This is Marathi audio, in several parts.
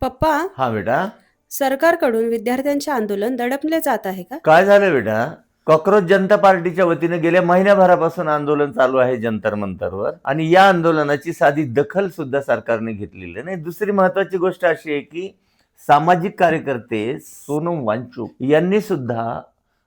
पप्पा, हा बेटा. सरकारकडून विद्यार्थ्यांचे आंदोलन दडपले जात आहे का? काय झालं बेटा? कॉक्रोच जनता पार्टीच्या वतीने गेल्या महिन्याभरापासून आंदोलन चालू आहे जंतर मंतरवर, आणि या आंदोलनाची साधी दखल सुद्धा सरकारने घेतलेली नाही. दुसरी महत्वाची गोष्ट अशी आहे की सामाजिक कार्यकर्ते सोनम वांचूक यांनी सुद्धा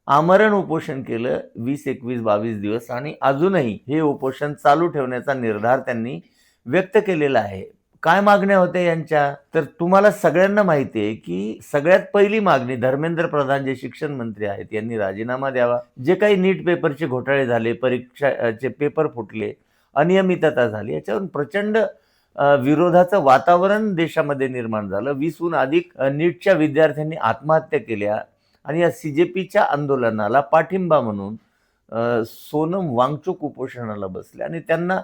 आमरण उपोषण केलं 20, 21, 22 दिवस, आणि अजूनही हे उपोषण चालू ठेवण्याचा निर्धार त्यांनी व्यक्त केलेला आहे. काय मागण्या होत्या यांच्या? तर तुम्हाला सगळ्यांना माहिती आहे की सगळ्यात पहिली मागणी, धर्मेंद्र प्रधान जे शिक्षण मंत्री आहेत यांनी राजीनामा द्यावा. जे काही नीट पेपरचे घोटाळे झाले, परीक्षाचे पेपर फुटले, अनियमितता झाली, याच्यावरून प्रचंड विरोधाचं वातावरण देशामध्ये निर्माण झालं. 20हून अधिक नीटच्या विद्यार्थ्यांनी आत्महत्या केल्या, आणि या सीजेपीच्या आंदोलनाला पाठिंबा म्हणून सोनम वांगचूक उपोषणाला बसले, आणि त्यांना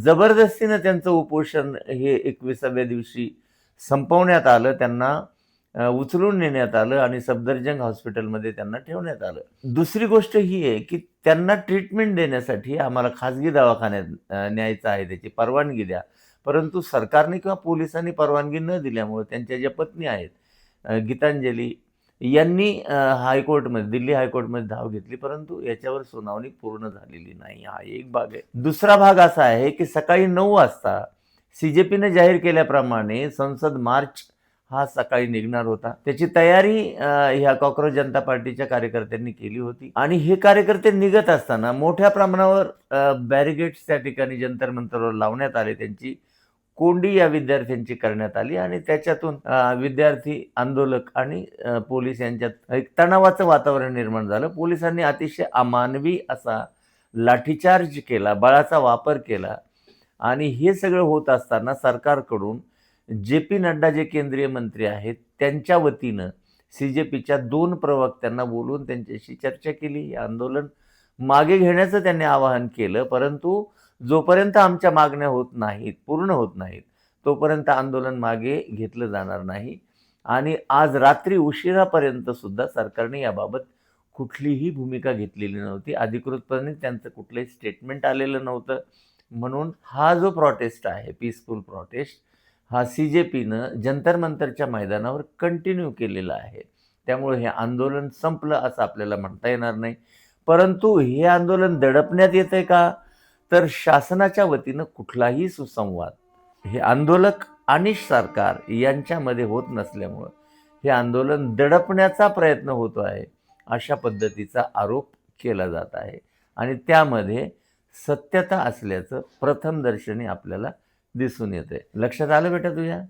जबरदस्तीनं त्यांचं उपोषण हे 21व्या दिवशी संपवण्यात आलं. त्यांना उचलून नेण्यात आलं आणि सफदरजंग हॉस्पिटलमध्ये त्यांना ठेवण्यात आलं. दुसरी गोष्ट ही आहे की त्यांना ट्रीटमेंट देण्यासाठी आम्हाला खाजगी दवाखान्यात न्यायचं आहे, त्याची परवानगी द्या. परंतु सरकारने किंवा पोलिसांनी परवानगी न दिल्यामुळे त्यांच्या ज्या पत्नी आहेत गीतांजली यांनी हायकोर्टमध्ये, दिल्ली हायकोर्टमध्ये धाव घेतली, परंतु याच्यावर सुनावणी पूर्ण झालेली नाही. हा एक भाग आहे. दुसरा भाग असा आहे की सकाळी 9 वाजता सीजेपीने जाहीर केल्याप्रमाणे संसद मार्च हा सकाळी निघणार होता. त्याची तयारी ह्या कॉक्रोच जनता पार्टीच्या कार्यकर्त्यांनी केली होती, आणि हे कार्यकर्ते निघत असताना मोठ्या प्रमाणावर बॅरिगेट्स त्या ठिकाणी जंतर मंतरवर लावण्यात आले. त्यांची कोंडी या विद्यार्थ्यांची करण्यात आली, आणि त्याच्यातून विद्यार्थी, आंदोलक आणि पोलीस यांच्यात एक तणावाचं वातावरण निर्माण झालं. पोलिसांनी अतिशय अमानवी असा लाठीचार्ज केला, बळाचा वापर केला, आणि हे सगळं होत असताना सरकारकडून जे पी नड्डा जे केंद्रीय मंत्री आहेत त्यांच्या वतीनं सीजेपीच्या 2 प्रवक्त्यांना बोलून त्यांच्याशी चर्चा केली. हे आंदोलन मागे घेण्याचं त्यांनी आवाहन केलं, परंतु जोपर्यंत आमच्या मागण्या होत नाहीत, पूर्ण होत नाहीत, तोपर्यंत आंदोलन मागे घेतलं जाणार नाही. आणि आज रात्री उशिरापर्यंत सुद्धा सरकारने याबाबत कुठलीही भूमिका घेतलेली नव्हती. अधिकृतपणे त्यांचं कुठलंही स्टेटमेंट आलेलं नव्हतं. म्हणून हा जो प्रोटेस्ट आहे, पीसफुल प्रोटेस्ट, हा सीजेपीनं जंतर मंतरच्या मैदानावर कंटिन्यू केलेला आहे. त्यामुळे हे आंदोलन संपलं असं आपल्याला म्हणता येणार नाही. परंतु हे आंदोलन दडपण्यात येतंय का? तर शासनाच्या वतीनं कुठलाही सुसंवाद हे आंदोलक आणि सरकार यांच्यामध्ये होत नसल्यामुळं हे आंदोलन दडपण्याचा प्रयत्न होतो आहे, अशा पद्धतीचा आरोप केला जात आहे. आणि त्यामध्ये सत्यता असल्याचं प्रथमदर्शनी आपल्याला दिसून येते. लक्षात आलं बेटा तुझ्या?